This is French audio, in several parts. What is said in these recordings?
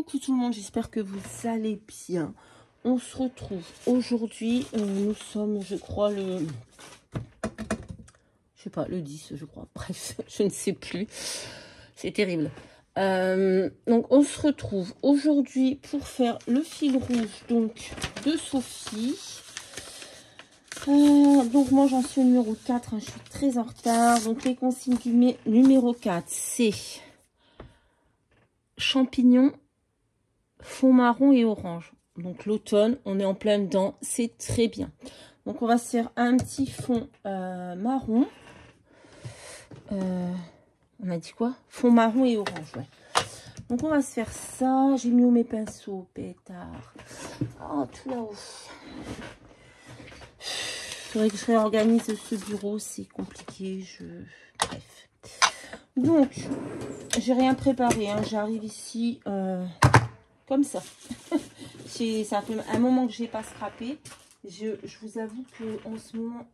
Coucou tout le monde, j'espère que vous allez bien. On se retrouve aujourd'hui, nous sommes je crois le... Je sais pas, le 10 je crois, bref, je ne sais plus. C'est terrible. Donc on se retrouve aujourd'hui pour faire le fil rouge donc de Sophie. Donc moi j'en suis au numéro 4, hein, je suis très en retard. Donc les consignes du numéro 4, c'est champignons, fond marron et orange. Donc l'automne, on est en plein dedans, c'est très bien. Donc on va se faire un petit fond marron. On a dit quoi? Fond marron et orange, ouais. Donc on va se faire ça. J'ai mis où mes pinceaux, pétard. Oh, tout là-haut. Il faudrait que je réorganise ce bureau, c'est compliqué. Bref. Donc, j'ai rien préparé, hein. J'arrive ici comme ça. Ça fait un moment que je n'ai pas scrappé. Je vous avoue que en ce moment,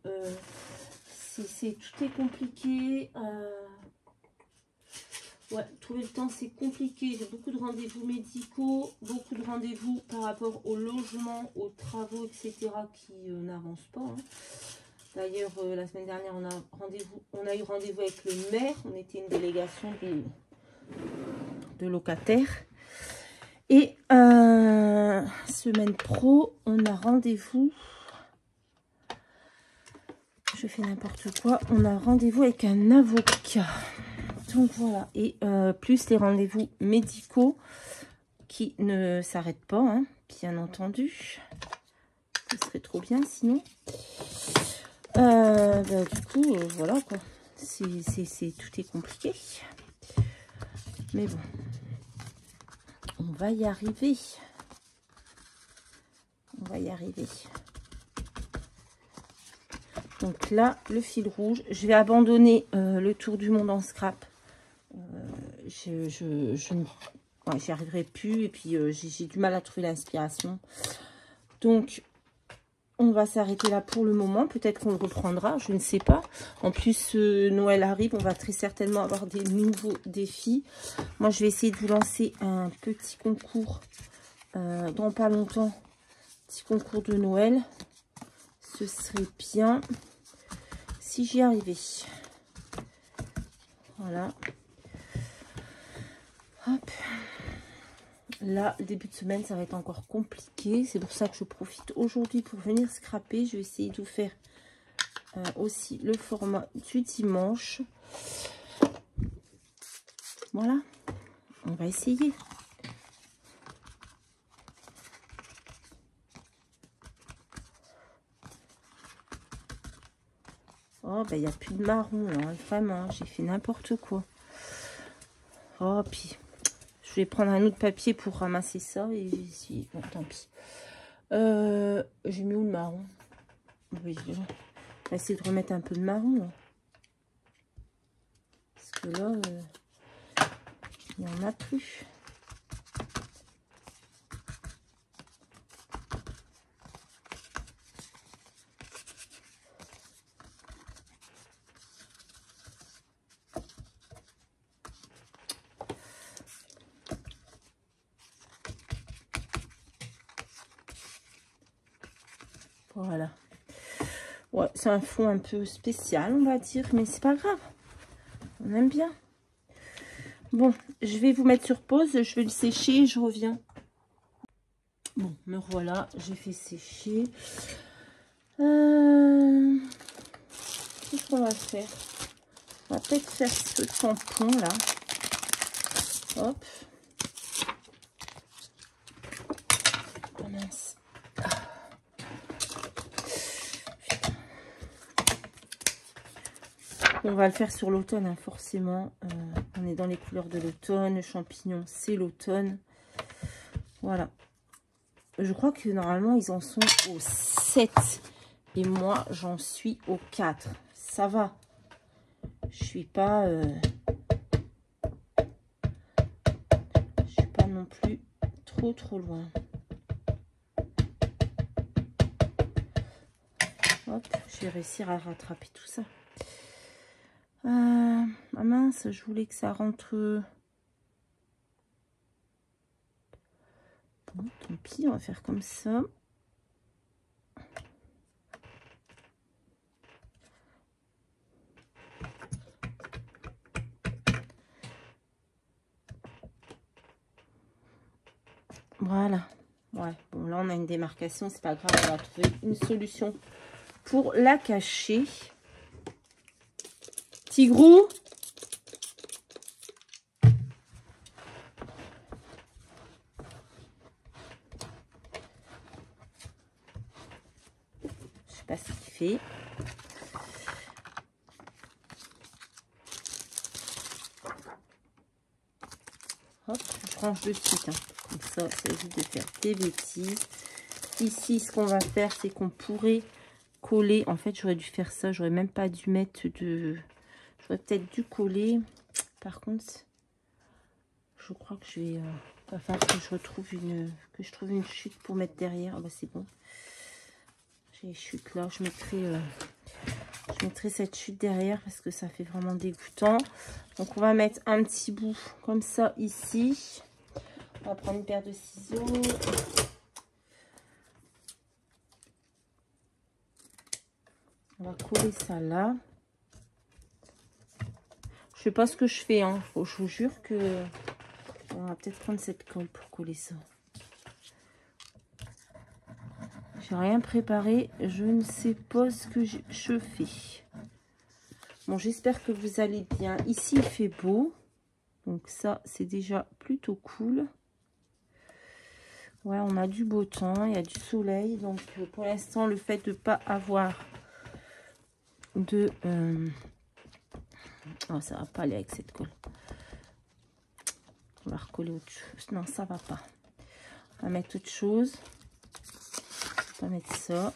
tout est compliqué. Ouais, trouver le temps, c'est compliqué. J'ai beaucoup de rendez-vous médicaux, beaucoup de rendez-vous par rapport au logement, aux travaux, etc. qui n'avancent pas. Hein. D'ailleurs, la semaine dernière, on a eu rendez-vous avec le maire. On était une délégation de locataires. Et semaine pro, on a rendez-vous. Je fais n'importe quoi. On a rendez-vous avec un avocat. Donc voilà. Et plus les rendez-vous médicaux qui ne s'arrêtent pas, hein, bien entendu. Ce serait trop bien sinon. Du coup, voilà quoi. Tout est compliqué. Mais bon. On va y arriver. On va y arriver. Donc là, le fil rouge. Je vais abandonner le tour du monde en scrap. J'y arriverai plus. Et puis, j'ai du mal à trouver l'inspiration. Donc, on va s'arrêter là pour le moment. Peut-être qu'on le reprendra. Je ne sais pas. En plus, Noël arrive. On va très certainement avoir des nouveaux défis. Moi, je vais essayer de vous lancer un petit concours dans pas longtemps. Petit concours de Noël. Ce serait bien si j'y arrivais. Voilà. Hop. Là, le début de semaine, ça va être encore compliqué. C'est pour ça que je profite aujourd'hui pour venir scraper. Je vais essayer de vous faire aussi le format du dimanche. Voilà. On va essayer. Oh, ben, il n'y a plus de marron, là. Vraiment, j'ai fait n'importe quoi. Oh, puis, je vais prendre un autre papier pour ramasser ça. Et si, bon, tant pis. J'ai mis où le marron? Oui, je vais essayer de remettre un peu de marron, là. Parce que là, il n'y en a plus. Voilà. Ouais, c'est un fond un peu spécial, on va dire, mais c'est pas grave. On aime bien. Bon, je vais vous mettre sur pause, je vais le sécher et je reviens. Bon, me voilà, j'ai fait sécher. Qu'est-ce qu'on va faire? On va peut-être faire ce tampon là. Hop. Oh mince. On va le faire sur l'automne, hein, forcément. On est dans les couleurs de l'automne. Le champignon, c'est l'automne. Voilà. Je crois que normalement, ils en sont au 7. Et moi, j'en suis au 4. Ça va. Je suis pas... je suis pas non plus trop loin. Hop, je vais réussir à rattraper tout ça. Ah mince, je voulais que ça rentre... Bon, tant pis, on va faire comme ça. Voilà. Ouais, bon, là, on a une démarcation, c'est pas grave, on va trouver une solution pour la cacher. Tigrou! Je sais pas ce qu'il fait. Hop, je range de suite. Hein. Comme ça, ça évite de faire des bêtises. Ici, ce qu'on va faire, c'est qu'on pourrait coller. En fait, j'aurais dû faire ça. J'aurais même pas dû mettre de... J'aurais peut-être dû coller. Par contre, je crois que je vais... va falloir que je retrouve une... Que je trouve une chute pour mettre derrière. Ah bah c'est bon. J'ai les chutes là. Je mettrai cette chute derrière parce que ça fait vraiment dégoûtant. Donc, on va mettre un petit bout comme ça ici. On va prendre une paire de ciseaux. On va coller ça là. Je sais pas ce que je fais, hein. Je vous jure que on va peut-être prendre cette colle pour coller ça. J'ai rien préparé. Je ne sais pas ce que je fais. Bon, j'espère que vous allez bien. Ici, il fait beau. Donc ça, c'est déjà plutôt cool. Ouais, on a du beau temps. Il y a du soleil. Donc, pour l'instant, le fait de ne pas avoir de... Oh, ça va pas aller avec cette colle. On va recoller autre chose. Non, ça va pas. On va mettre autre chose. On va mettre ça.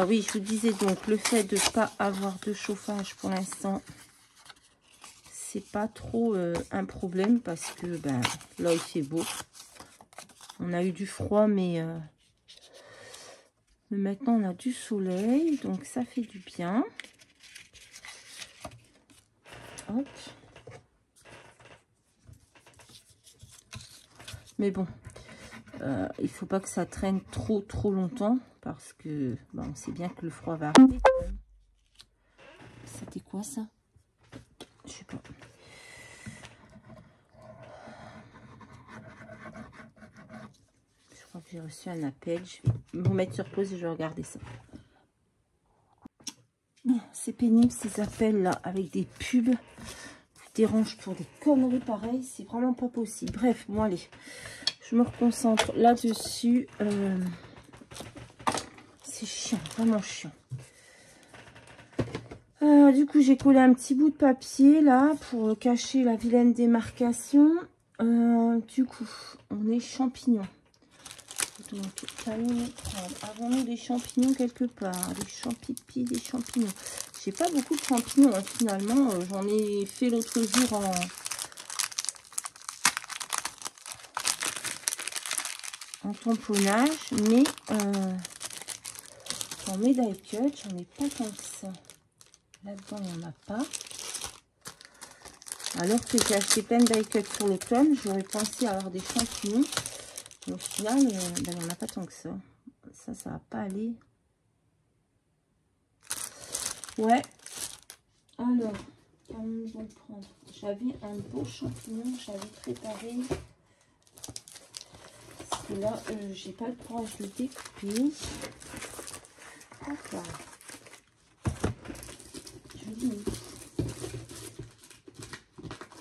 Oui, je vous disais donc, le fait de ne pas avoir de chauffage pour l'instant, c'est pas trop un problème parce que ben, là, il fait beau. On a eu du froid, mais maintenant, on a du soleil. Donc, ça fait du bien. Hop. Mais bon, il faut pas que ça traîne trop longtemps parce que ben, on sait bien que le froid va arriver. C'était quoi ça? Je sais pas. Je crois que j'ai reçu un appel. Je vais vous mettre sur pause et je vais regarder ça. C'est pénible ces appels là avec des pubs. Vous dérangent pour des conneries pareilles. C'est vraiment pas possible. Bref, bon allez. Je me reconcentre là-dessus. C'est chiant, vraiment chiant. Du coup, j'ai collé un petit bout de papier là pour cacher la vilaine démarcation. Du coup, on est champignons. Donc, avons-nous des champignons quelque part? Des champipis, des champignons. J'ai pas beaucoup de champignons hein, finalement. J'en ai fait l'autre jour en tamponnage, mais en médaille cut, j'en ai pas tant que ça. Là-dedans, il n'y en a pas. Alors que j'ai acheté plein de die cut pour l'automne, j'aurais pensé avoir des champignons. Mais au final, ben, il n'y en a pas tant que ça. Ça va pas aller. Ouais. Alors, qu'allons-nous donc prendre? J'avais un beau champignon que j'avais préparé. Parce que là, j'ai pas le courage de le découper. Hop là. Joli.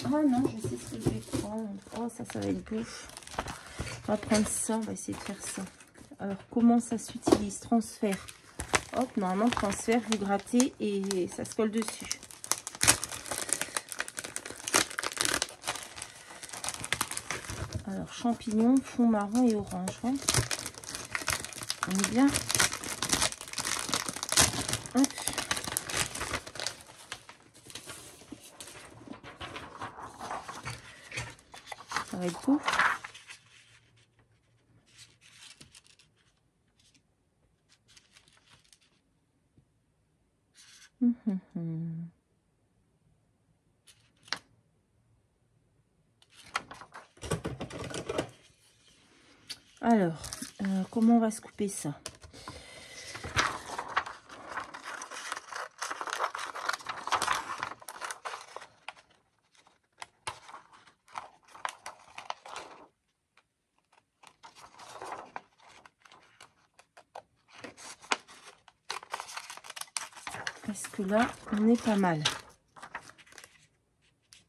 Ah non, je sais ce que je vais prendre. Oh, ça va être beau. On va prendre ça, on va essayer de faire ça. Alors, comment ça s'utilise? Transfert. Hop, normalement, transfert, vous grattez et ça se colle dessus. Alors, champignons, fond marron et orange. Ouais. On est bien. Hop. Ça va être beau. Alors, comment on va se couper ça? Parce que là, on est pas mal.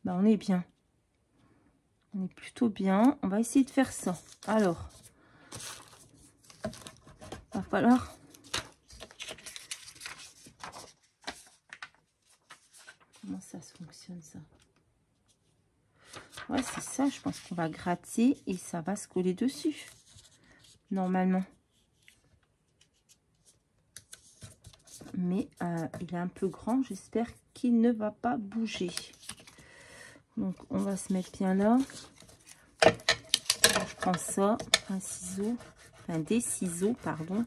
Bah, on est bien. On est plutôt bien. On va essayer de faire ça. Alors, va falloir... Comment ça se fonctionne, ça? Ouais, c'est ça. Je pense qu'on va gratter et ça va se coller dessus. Normalement. Mais il est un peu grand. J'espère qu'il ne va pas bouger. Donc, on va se mettre bien là. Je prends ça, un ciseau, enfin des ciseaux, pardon.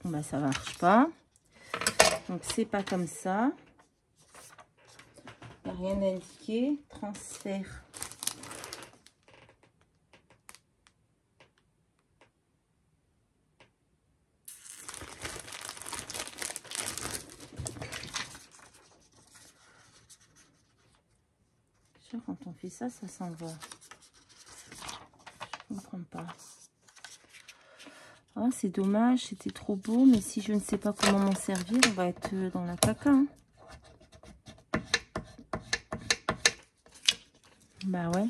Bon, bah, ça marche pas. Donc, c'est pas comme ça. Il n'y a rien indiqué. Transfert. Quand on fait ça, ça s'en va. Je ne comprends pas. Ah, c'est dommage, c'était trop beau, mais si je ne sais pas comment m'en servir, on va être dans la caca. Hein. Bah ouais.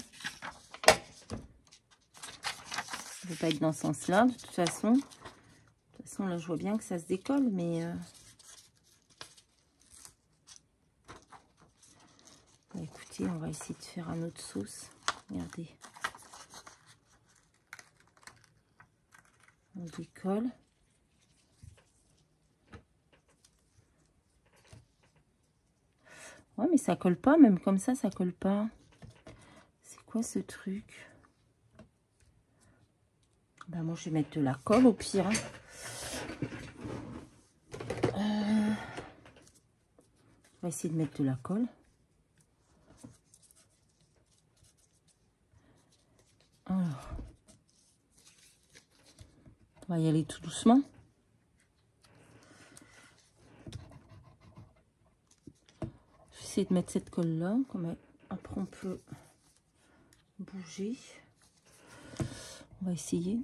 Je ne vais pas être dans ce sens-là, de toute façon. De toute façon, là, je vois bien que ça se décolle, mais... Bah, écoutez, on va essayer de faire un autre sauce. Regardez. On décolle. Ouais, mais ça colle pas, même comme ça colle pas. C'est quoi ce truc? Bah moi, je vais mettre de la colle au pire. Hein. On va essayer de mettre de la colle. Alors, on va y aller tout doucement. Je vais essayer de mettre cette colle là. Comme après, on peut bouger. On va essayer.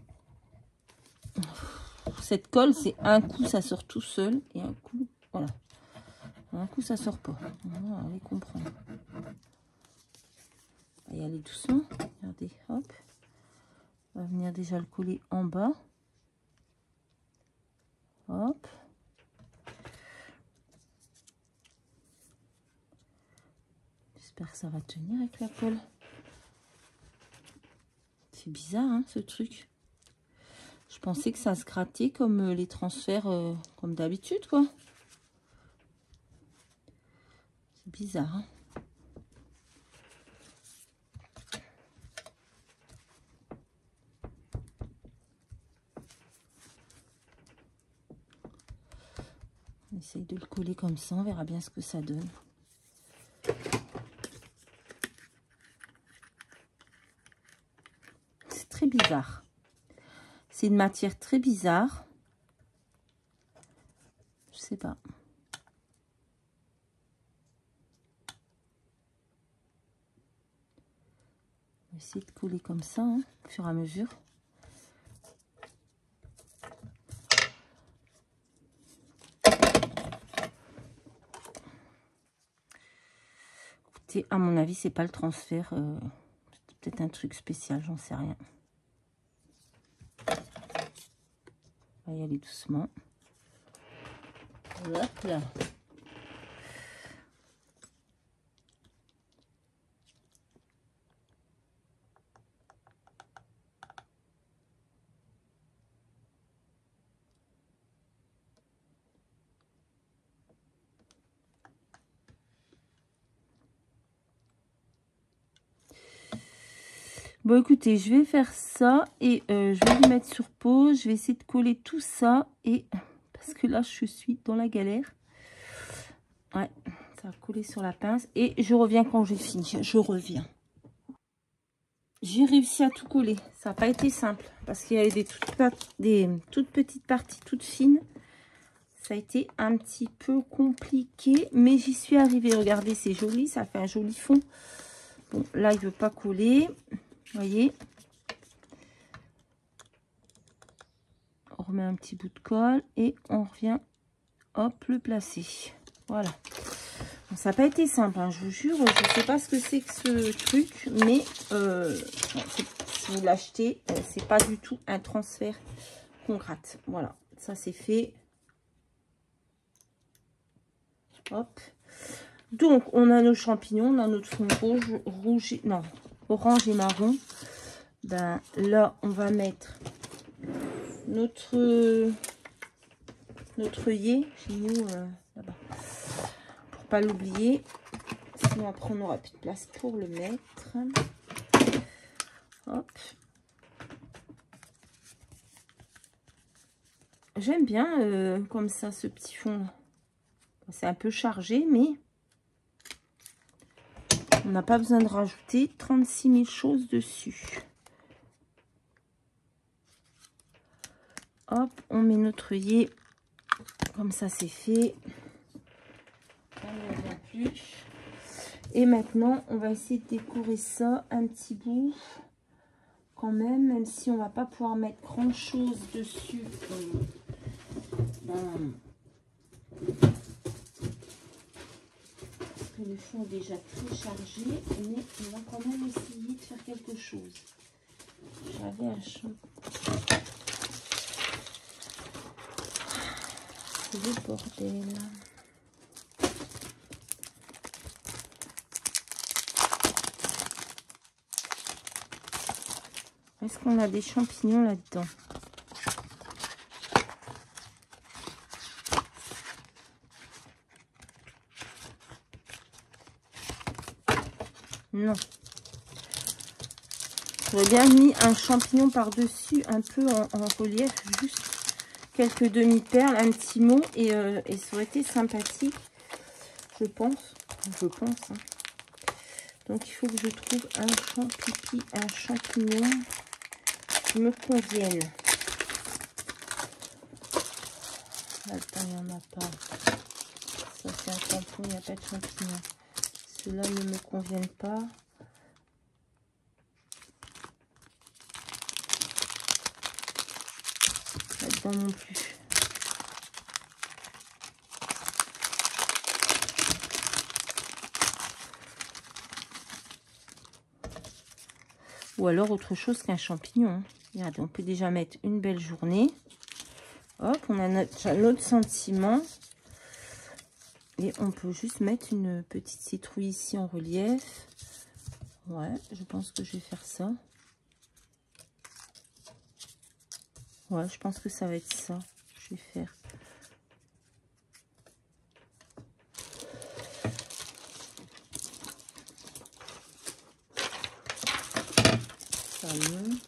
Cette colle, c'est un coup, ça sort tout seul. Et un coup, voilà. Un coup, ça sort pas. On va aller comprendre. On va y aller doucement. Regardez, hop. On va venir déjà le coller en bas. Hop. J'espère que ça va tenir avec la colle. C'est bizarre, hein, ce truc. Je pensais que ça se grattait comme les transferts, comme d'habitude, quoi. C'est bizarre, hein. On essaye de le coller comme ça, on verra bien ce que ça donne. C'est très bizarre. C'est une matière très bizarre. Je sais pas. On va essayer de coller comme ça, hein, au fur et à mesure. Écoutez, à mon avis, c'est pas le transfert. C'est peut-être un truc spécial, j'en sais rien. On va y aller doucement. Hop là. Bon, écoutez, je vais faire ça et je vais lui mettre sur pause. Je vais essayer de coller tout ça et parce que là, je suis dans la galère. Ouais, ça va coller sur la pince et je reviens quand j'ai fini. Je reviens. J'ai réussi à tout coller. Ça n'a pas été simple parce qu'il y avait des toutes petites parties toutes fines. Ça a été un petit peu compliqué, mais j'y suis arrivée. Regardez, c'est joli, ça fait un joli fond. Bon, là, il ne veut pas coller. Vous voyez, on remet un petit bout de colle et on revient, hop, le placer. Voilà. Bon, ça n'a pas été simple, hein, je vous jure. Je ne sais pas ce que c'est que ce truc, mais si vous l'achetez, c'est pas du tout un transfert qu'on gratte. Voilà, ça c'est fait. Hop. Donc, on a nos champignons, on a notre fond rouge, non, orange et marron. Ben, là, on va mettre notre œillet chez nous, là-bas, pour pas l'oublier. Sinon, après, on n'aura plus de place pour le mettre. Hop. J'aime bien comme ça, ce petit fond. C'est un peu chargé, mais on n'a pas besoin de rajouter 36 000 choses dessus. Hop, on met notre œillet. Comme ça, c'est fait. On ne revient plus. Et maintenant, on va essayer de décorer ça un petit bout. Quand même si on va pas pouvoir mettre grand chose dessus. Parce que le fond est déjà très chargé. Mais on va quand même essayer de faire quelque chose. J'avais un champ. C'est le bordel. Est-ce qu'on a des champignons là-dedans? Non. J'aurais bien mis un champignon par-dessus, un peu en relief, juste quelques demi-perles, un petit mot, et ça aurait été sympathique, je pense. Hein. Donc, il faut que je trouve un champignon qui me convienne. Attends, il n'y en a pas. Ça, c'est un tampon, il n'y a pas de champignon. Ceux-là ne me conviennent pas. Là-dedans non plus. Ou alors autre chose qu'un champignon. Hein. Regardez, on peut déjà mettre une belle journée. Hop, on a notre sentiment. Et on peut juste mettre une petite citrouille ici en relief. Ouais, je pense que je vais faire ça. Ouais, je pense que ça va être ça. Je vais faire. Ça non.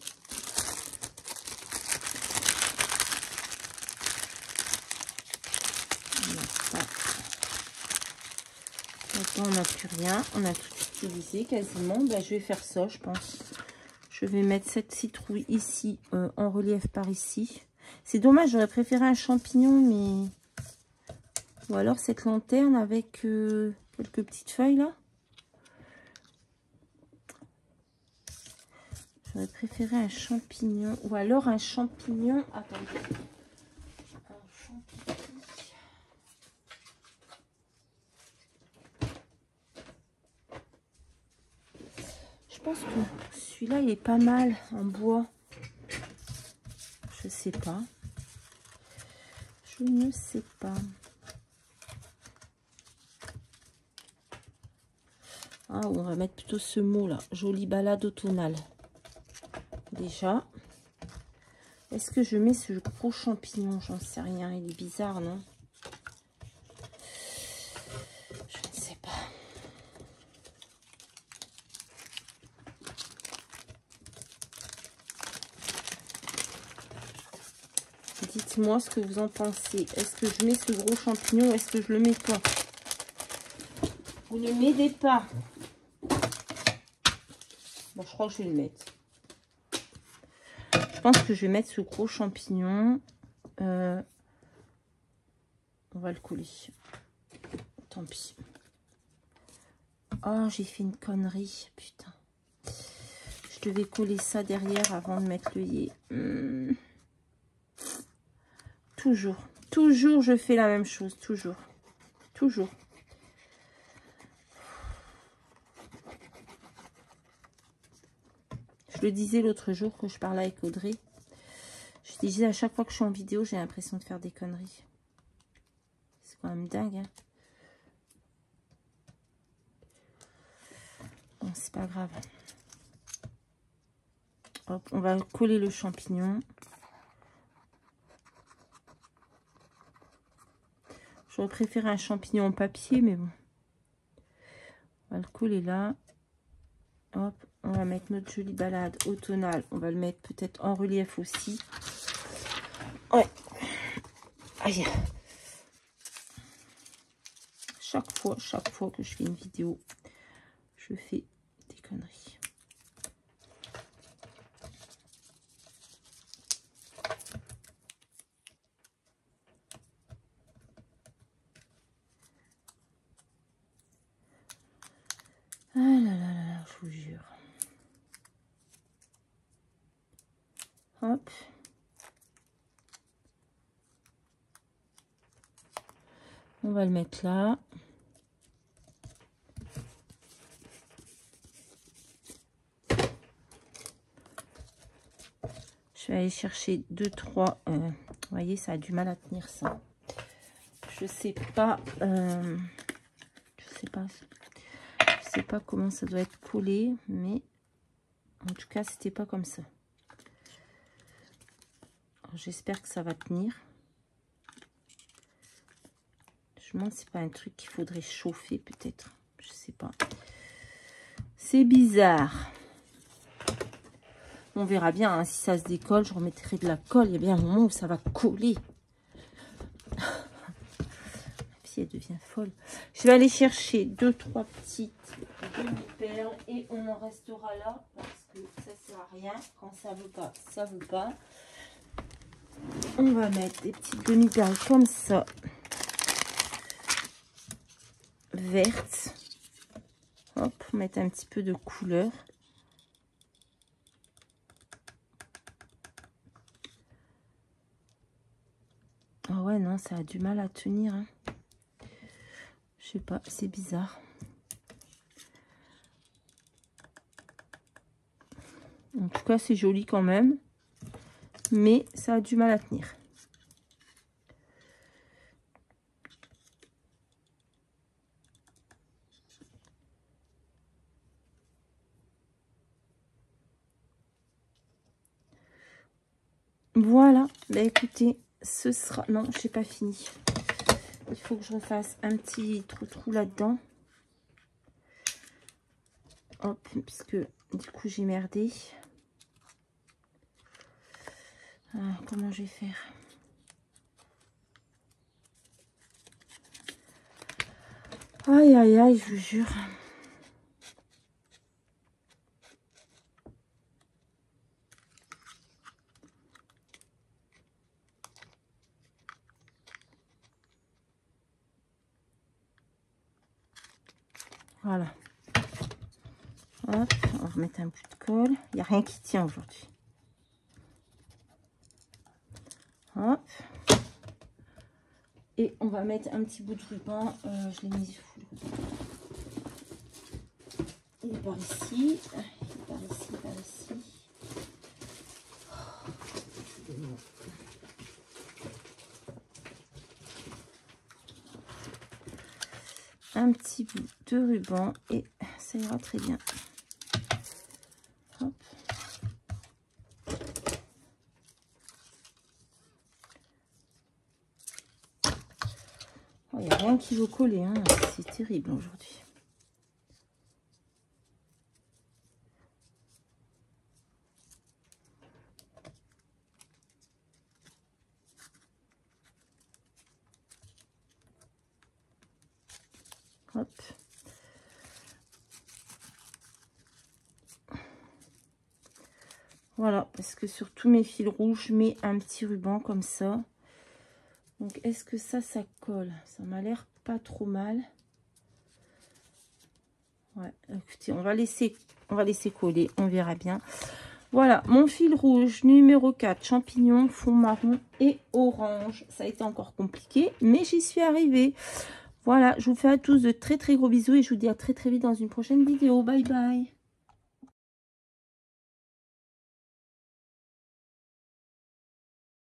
Maintenant, on n'a plus rien. On a tout utilisé quasiment. Ben, je vais faire ça, je pense. Je vais mettre cette citrouille ici, en relief par ici. C'est dommage, j'aurais préféré un champignon, mais... Ou alors cette lanterne avec quelques petites feuilles, là. J'aurais préféré un champignon. Ou alors un champignon... Attendez. Un champignon. Je pense que celui-là, il est pas mal en bois. Je sais pas. Je ne sais pas. Ah, on va mettre plutôt ce mot-là. Jolie balade automnale. Déjà. Est-ce que je mets ce gros champignon? J'en sais rien. Il est bizarre, non? Je ne sais pas. Dites-moi ce que vous en pensez. Est-ce que je mets ce gros champignon ou est-ce que je le mets pas? Vous ne m'aidez pas. Bon, je crois que je vais le mettre. Je pense que je vais mettre ce gros champignon. On va le coller. Tant pis. Oh, j'ai fait une connerie. Putain. Je devais coller ça derrière avant de mettre l'œillet. Toujours. Toujours, je fais la même chose. Toujours. Toujours. Je le disais l'autre jour que je parlais avec Audrey. Je disais à chaque fois que je suis en vidéo, j'ai l'impression de faire des conneries. C'est quand même dingue, hein. Bon, c'est pas grave. Hop, on va coller le champignon. J'aurais préféré un champignon en papier, mais bon. On va le coller là. Hop, on va mettre notre jolie balade automnale. On va le mettre peut-être en relief aussi. Ouais. Aïe. Chaque fois que je fais une vidéo, je fais des conneries. Ah là là là, je vous jure. Hop. On va le mettre là. Je vais aller chercher 2-3. Vous voyez, ça a du mal à tenir ça. Je sais pas. Je sais pas comment ça doit être collé, mais en tout cas, c'était pas comme ça. J'espère que ça va tenir. Je me demande si c'est pas un truc qu'il faudrait chauffer peut-être. Je sais pas. C'est bizarre. On verra bien, hein, si ça se décolle, je remettrai de la colle. Il y a bien un moment où ça va coller. Puis elle devient folle. Je vais aller chercher 2-3 petites demi-perles et on en restera là parce que ça sert à rien. Quand ça veut pas, ça veut pas. On va mettre des petites demi-perles comme ça, vertes. Hop, mettre un petit peu de couleur. Ah ouais, non, ça a du mal à tenir, hein. Je sais pas, c'est bizarre. En tout cas, c'est joli quand même. Mais ça a du mal à tenir. Voilà. Bah écoutez, ce sera... Non, je n'ai pas fini. Il faut que je refasse un petit trou là-dedans. Hop, puisque du coup j'ai merdé. Ah, comment je vais faire? Aïe, aïe, aïe, je vous jure. Voilà. Hop, on va remettre un bout de colle. Il n'y a rien qui tient aujourd'hui. Hop. Et on va mettre un petit bout de ruban. Je l'ai mis fou. Il est par ici. Il est par ici, par ici. Un petit bout de ruban et ça ira très bien. Hop. Il n'y a rien qui veut coller, hein. C'est terrible aujourd'hui. Hop. Voilà, parce que sur tous mes fils rouges, je mets un petit ruban comme ça. Donc, est-ce que ça colle? Ça m'a l'air pas trop mal. Ouais, écoutez, on va laisser coller, on verra bien. Voilà, mon fil rouge numéro 4, champignon, fond marron et orange. Ça a été encore compliqué, mais j'y suis arrivée. Voilà, je vous fais à tous de très très gros bisous et je vous dis à très très vite dans une prochaine vidéo. Bye bye.